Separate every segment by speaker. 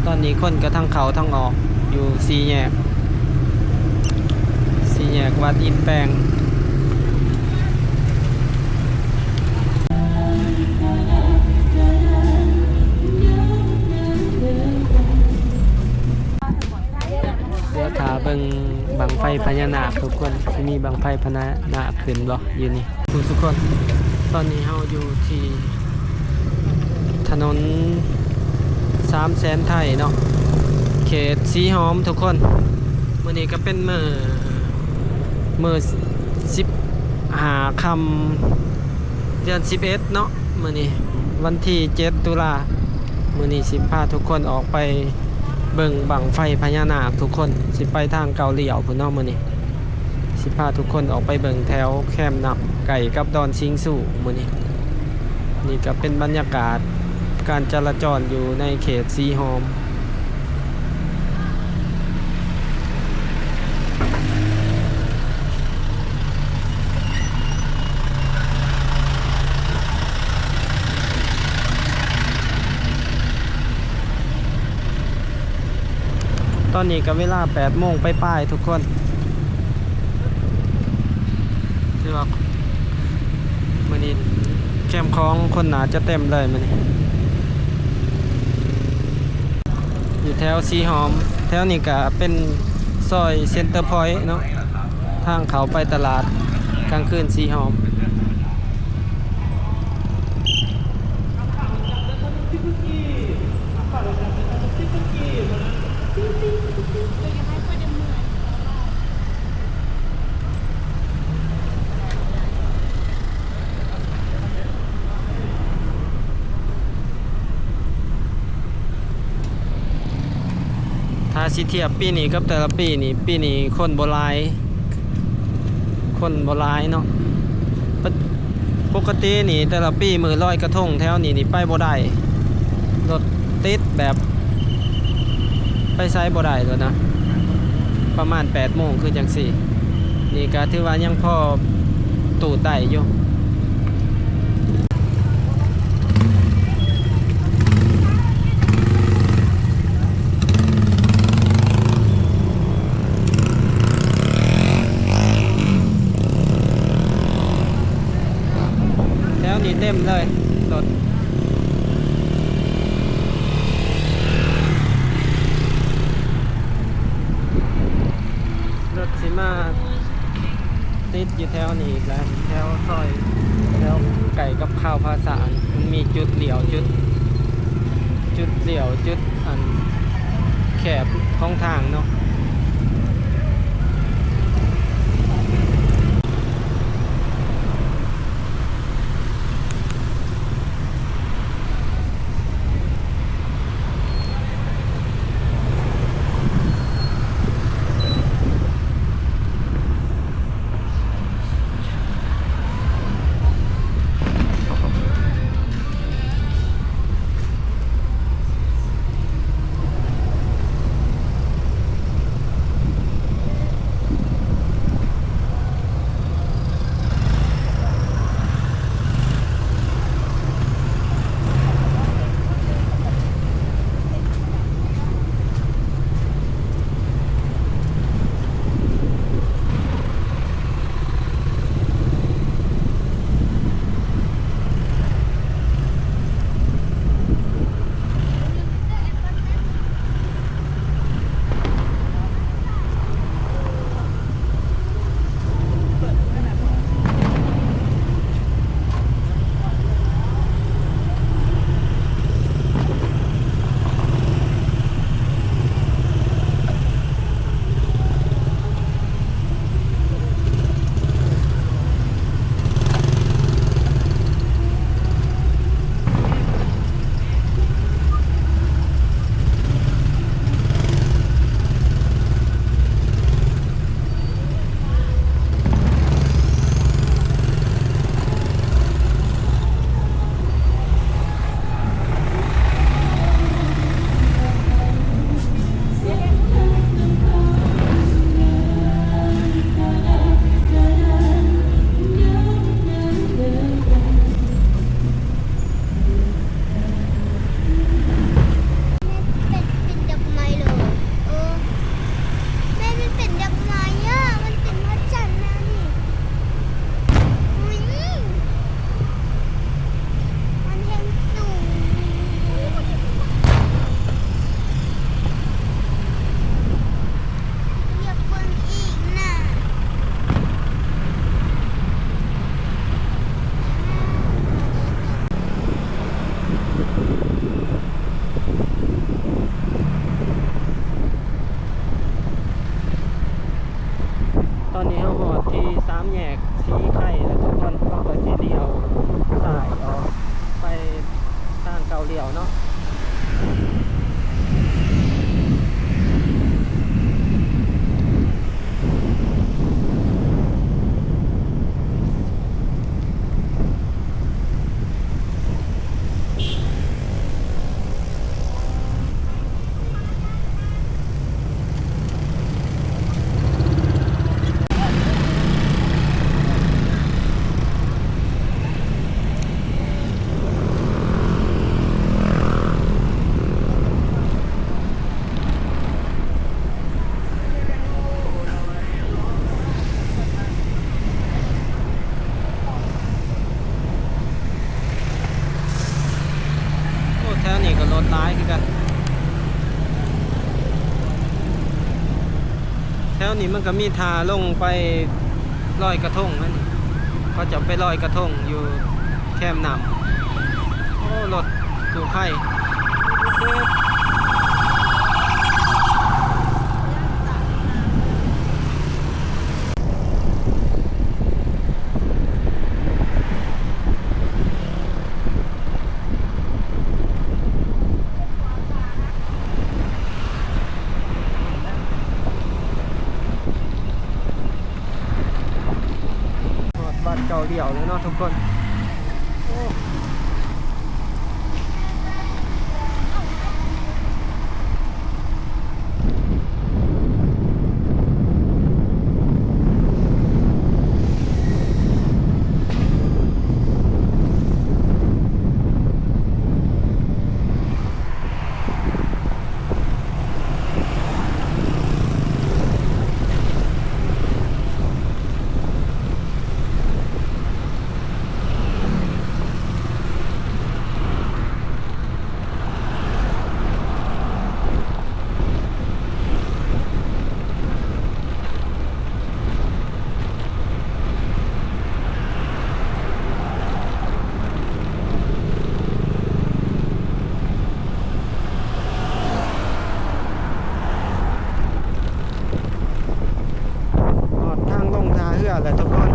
Speaker 1: ตอนนี้คนก็ทั้งเขาทั้งออกอยู่สี่แยกวัดอินแปลงเดี๋ยวถาเบิ่งบังไฟพญานาคทุกคนที่มีบังไฟพญานาคขึ้นบ่อยู่นี่ทุกคนตอนนี้เฮาอยู่ที่ถนน300,000 ไทยเนาะเขตสีหอมทุกคนมื้อนี้ก็เป็นมื้อ15 ค่ำเดือน11เนาะมื้อนี้วันที่7 ตุลามื้อนี้สิพาทุกคนออกไปเบิ่งบังไฟพญานาคทุกคนสิไปทางเกาหลีเอาพุ่นเนาะมื้อนี้สิพาทุกคนออกไปเบิ่งแถวแคมป์น้ำไก่กับดอนชิงสู่มื้อนี้นี่ก็เป็นบรรยากาศการจราจรอยู่ในเขตสีหอมตอนนี้ก็เวลา8 โมงไปป้ายทุกคนที่ว่ามื้อนี้แคมป์ของคนหนาจะเต็มเลยมื้อนี้อยู่แถวสีหอมแถวนี้ก็เป็นซอยเซ็นเตอร์พอยต์เนาะทางเขาไปตลาดกลางคืนสีหอมถ้าสิเทียบปีนี้กับแต่ละปีนี้คนบ่หลายเนาะปกตินี่แต่ละปีมื้อลอยกระทงแถวนี้ไปบ่ได้รถติดแบบไปไสบ่ได้แล้วนะประมาณ8 โมงคือจังซี่นี่ก็ถือว่ายังพอตู่ไต่อยู่เต็มเลยรถสิมาติดอยู่แถวนี้อีกแล้วแถวซอยแถวไก่กับข้าวภาษามันมีจุดเหลี่ยวจุดอันแคบของทางเนาะ อนนี้เราหอดที่3 แยกสีไข่แล้วทุกคนเราก็จะเลี้ยวสายออกไปทางเกาเหลียวเนาะแถวนี้ก็รถร้ายคือกันแถวนี้มันก็มีทาลงไปลอยกระทงนั่นเขาจะไปลอยกระทงอยู่แคมป์น้ำโอ้รถกู้ภัยบ้านเก่าเดี่ยวเลยเนาะทุกคนโอ้ทางลงทาเหือแหละทุกคน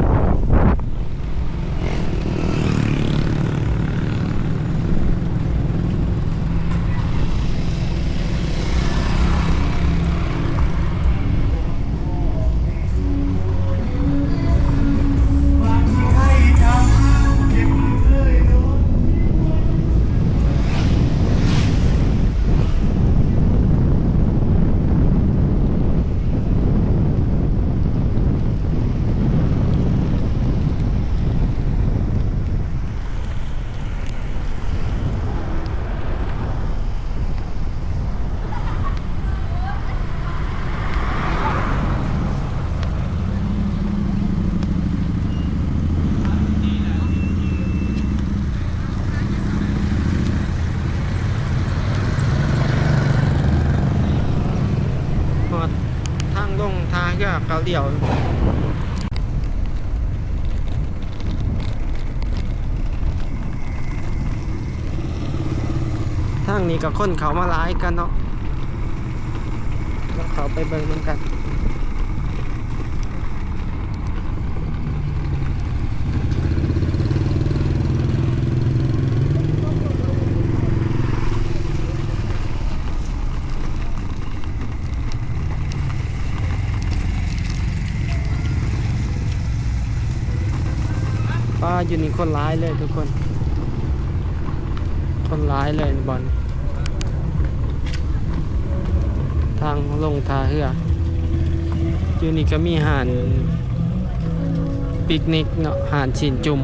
Speaker 1: ทางลงทาเหือเกาเหลี่ยวทางนี้กับคนเขามาหลายกันเนาะแล้วเขาไปเบิ่งเหมือนกันป้าอยู่นี่คนร้ายเลยทุกคนคนร้ายเลยบอลทางลงทาเหืออยู่นี่ก็มีห่านปิกนิกเนาะห่านชินจุ่ม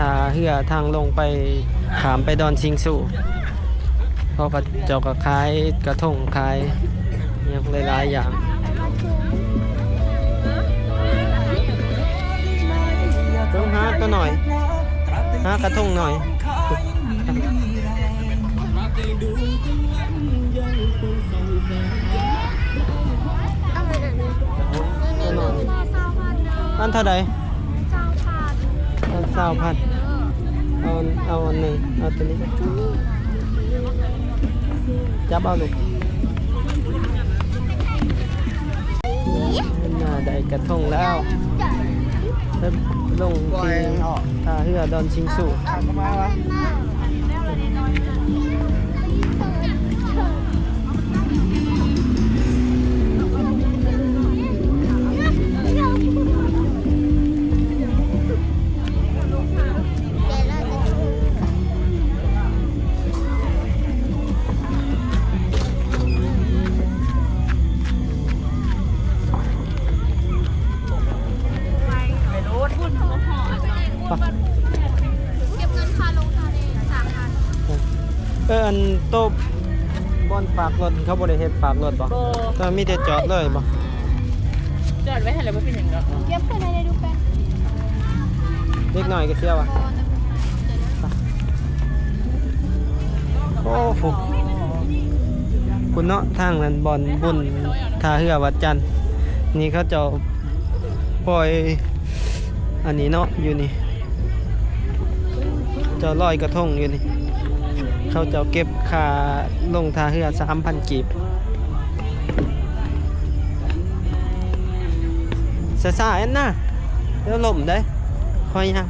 Speaker 1: ทาเหือทางลงไปขามไปดอนชิงสู่เพราะว่าเจ้าก็ขายกระทงขายอย่างหลายๆอย่างต้องหาตัวหน่อยหากระทงหน่อยอันเท่าใด20,000เอาอันหนึ่งเอาตัวนี้จับเอาลูกน่าได้กระทงแล้วลงที่ท่าเรือดอนชิงสู่อันโต๊ะบอนฝากรถเขาบริเฮ็ดฝากรถบ่ก็มีแต่จอดเลยบ่
Speaker 2: จอดไว้ให้เลยว่าเป็นอย่างนี้เก็บขึ้นให้ได้ดูแป้ง
Speaker 1: เล็กหน่อยก็เชื่อว่ะโอ้โหคุณเนาะทางนั้นบอนบุญท่าเรือวัดจันทร์นี่เขาจะปล่อยอันนี้เนาะอยู่นี่จะลอยกระทงอยู่นี่เขาจะเก็บค่าลงท่าเรือ 3,000 กีบซ่าๆอันน่ะเดี๋ยวล่มได้คอยยัง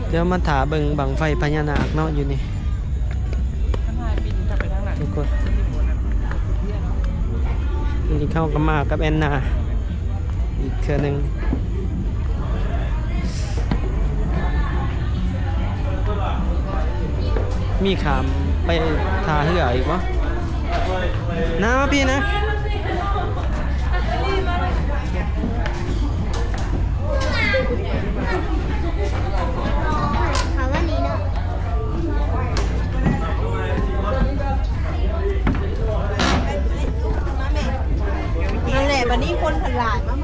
Speaker 1: เดี๋ยวมาถาเบิ่งบังไฟพญานาคเนาะอยู่นี่ทุกคนนี่เข้ากันมากับแอนนาอีกเทื่อนึงมีขามไปทาเหืออีกวะน้าพี่นะ
Speaker 2: ถามว่านี้เนาะนั่นแหละวันนี้คนผลาดมาก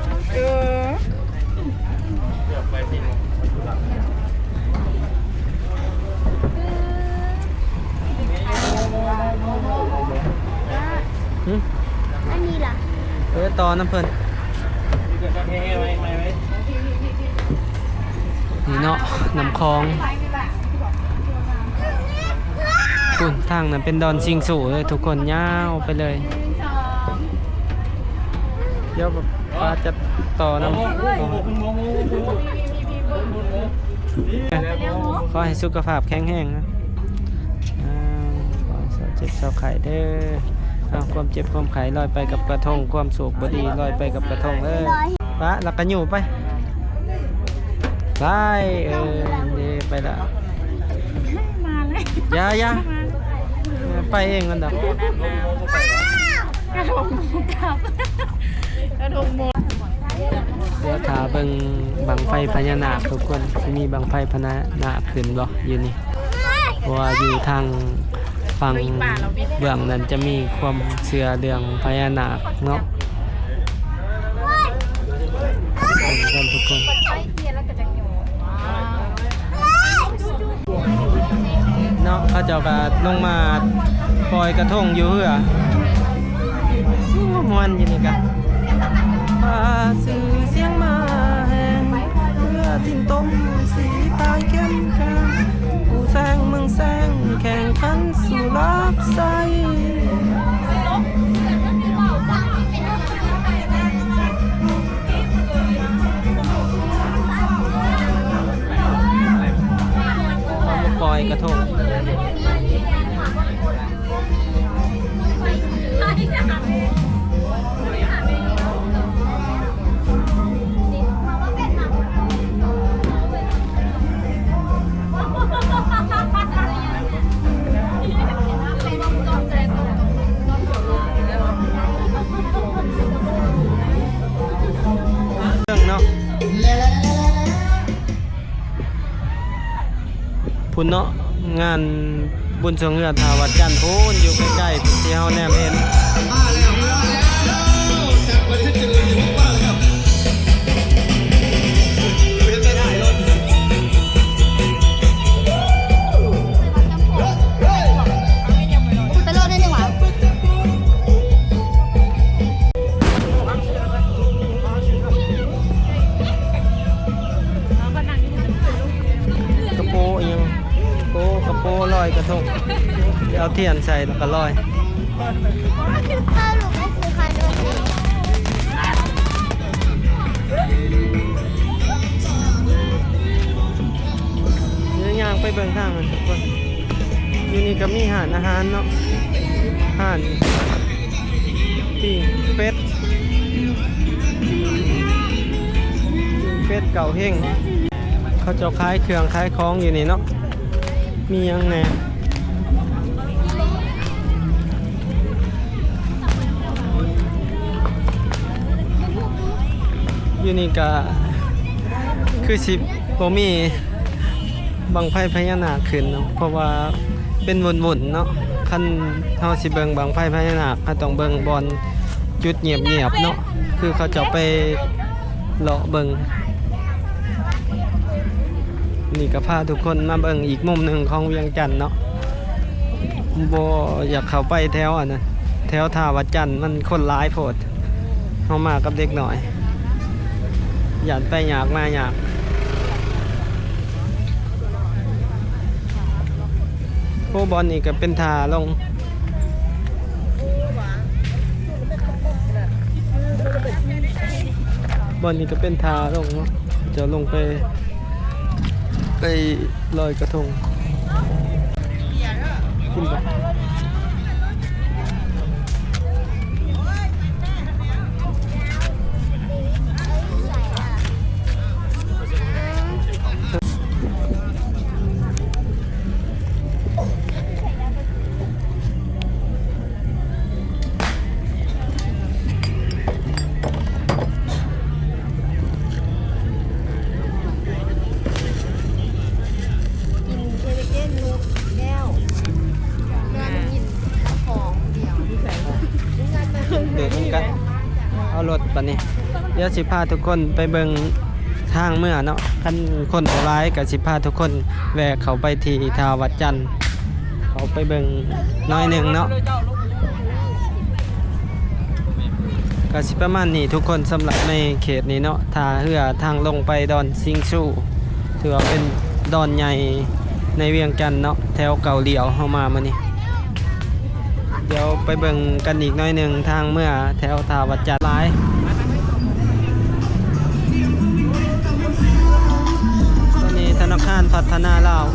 Speaker 2: อันนี้ล่ะ
Speaker 1: ต่อน้ำเพิ่นนี่เนาะน้ำคลองคุณทางนั้นเป็นดอนชิงสู่เลยทุกคนย่าวไปเลยเดี๋ยวป้าจะต่อน้ำขอให้สุขภาพแข็งแรงนะขอเจ็บเศร้าไข่เด้อความเจ็บความไข้ลอยไปกับกระทงความสุขบดีลอยไปกับกระทงปะหลักกันอยู่ไปนี่ไปละ
Speaker 2: มาเลย
Speaker 1: ยาไปเองกันดอก
Speaker 2: กระทงกับกระทงโม
Speaker 1: เดี๋ยวถาเบิ่งบังไฟพญานาคทุกคนที่มีบังไฟพญานาคขึ้นบ่อยู่นี่เพราะว่าอยู่ทางฝั่งเบื้องนั้นจะมีความเชื่อเรื่องพญานาคเนาะทุกคนเนาะเขาเจ้าก็ลงมาปล่อยกระทงอยู่เหือม่วนอยู่นี่กันสื่อเสียงมาแห่งเพื่อทิ้งต้มสีตายเข้มแข็งผู้แซงมึงแซงแข่งขันสู่รักใสปล่อยกระทง พุ่นเนาะงานบุญสงเหือทาวัดจันทร์พูนอยู่ใกล้ๆพุ่นที่เฮาแนมเห็น
Speaker 2: ไปรอดได้ยังวะ
Speaker 1: กระโปรงยังกระโปรงลอยกระทงเอาเทียนใส่แล้วก็ลอย
Speaker 2: ถ้าลูกไม่ซื้อคันด้วย
Speaker 1: เนื้อย่างไปเบิ่งทางกันทุกคนอยู่นี่ก็มีอาหารเนาะอาหารปิ้งเป็ดเก่าเฮงเขาจะขายเครื่องขายของอยู่นี่เนาะมีหยังแหน่อยู่นี่ก็คือสิบ่มีบังไฟพญานาคขึ้นเนาะเพราะว่าเป็นวุ่นๆเนาะคันเฮาสิเบิ่งบังไฟพญานาคก็ต้องเบิ่งบอนจุดเงียบๆเนาะคือเขาจะไปเลาะเบิ่งนี่ก็พาทุกคนมาเบิ่งอีกมุมหนึ่งของเวียงจันทน์เนาะบ่อยากเข้าไปแถวอ่ะนะแถวท่าวัดจันทน์มันคนหลายโพดเฮามากับเด็กหน่อยอยากไปอยากมาอยากโอ้บอลนี่ก็เป็นท่าลงบอลนี่ก็เป็นท่าลงเนาะจะลงไปลอยกระทงกินปะเดี๋ยวต้องกันเอารถปะนี่เดี๋ยวสิพาทุกคนไปเบิ่งทางเมื่อเนาะคันคนร้ายกับสิพาทุกคนแวะเขาไปที่ทาวัดจันทร์เขาไปเบิ่งน้อยหนึ่งเนาะก็สิประมาณนี้ทุกคนสำหรับในเขตนี้เนาะทาเหือทางลงไปดอนซิงชูถือว่าเป็นดอนใหญ่ในเวียงจันทน์เนาะแถวเก่าเหลียวเข้ามานี่เดี๋ยวไปเบิ่งกันอีกหน่อยหนึ่งทางเมื่อแถวทาวัดจันทร์ร้ายตอนนี้ธนาคารพัฒนาลาว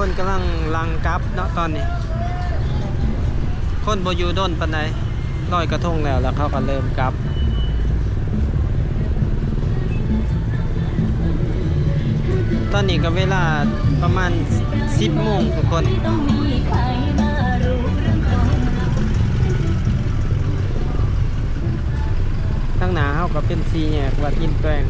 Speaker 1: คนกำลังลังกลับเนาะตอนนี้คนบ่อยู่ด้นปานใดลอยกระทงแล้วเขาก็เริ่มกลับตอนนี้ก็เวลาประมาณ 10 โมงทุกคนข้างหน้าเขาก็เป็น4 แยกวัดอินแปลง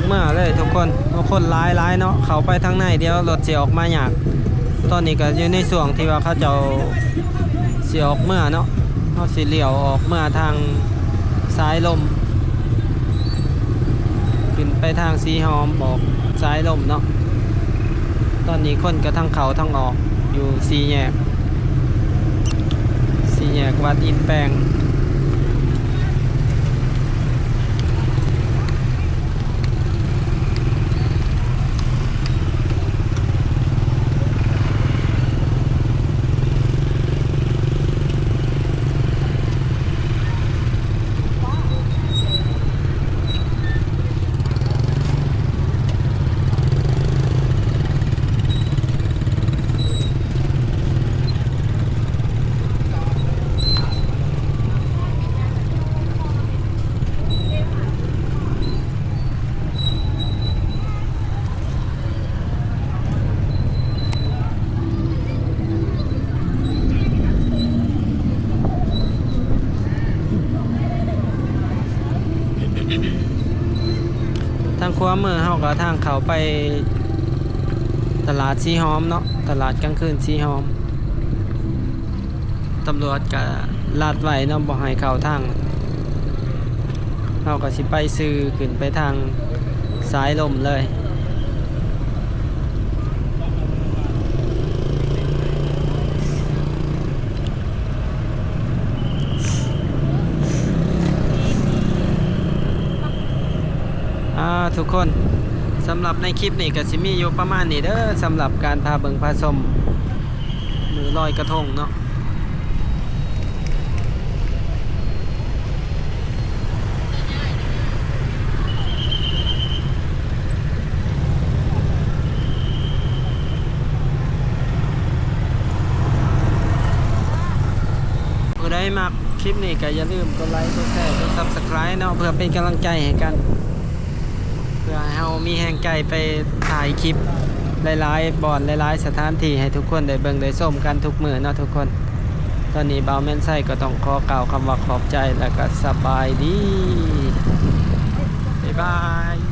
Speaker 1: เมื่อเลยทุกคนคนร้ายเนาะเขาไปทางไหนเดียวรถเสียออกมาอยากตอนนี้ก็อยู่ในส่วงที่ว่าเขาจะเสียออกเมื่อเนาะเขาสีเหลี่ยวออกเมื่อทางซ้ายลมขึ้นไปทางสีหอมบอกซ้ายลมเนาะตอนนี้คนก็ทั้งเขาทั้งออกอยู่สี่แยกวัดอินแปลงทางขวามือเขาก็ทางเขาไปตลาดสีหอมเนาะตลาดกลางคืนสีหอมตำรวจก็ลาดไว้เนาะบ่ให้เข้าทางเขาก็สิไปซื้อขึ้นไปทางสายลมเลยทุกคนสำหรับในคลิปนี้ก็สิมีอยู่ประมาณนี้เด้อสำหรับการพาเบิงพาชมมือลอยกระทงเนาะผู้ใดมักคลิปนี้ก็อย่าลืมกดไลค์กดแชร์กด Subscribe เนาะเพื่อเป็นกำลังใจให้กันเพื่อให้เรามีแห่งใจไปถ่ายคลิปหลายๆบ่อนหลายๆสถานที่ให้ทุกคนได้เบิ่งได้ชมกันทุกมื้อเนาะทุกคนตอนนี้บ่าวแม่นไส้ก็ต้องขอกล่าวคำว่าขอบใจแล้วก็สบายดีบ๊ายบาย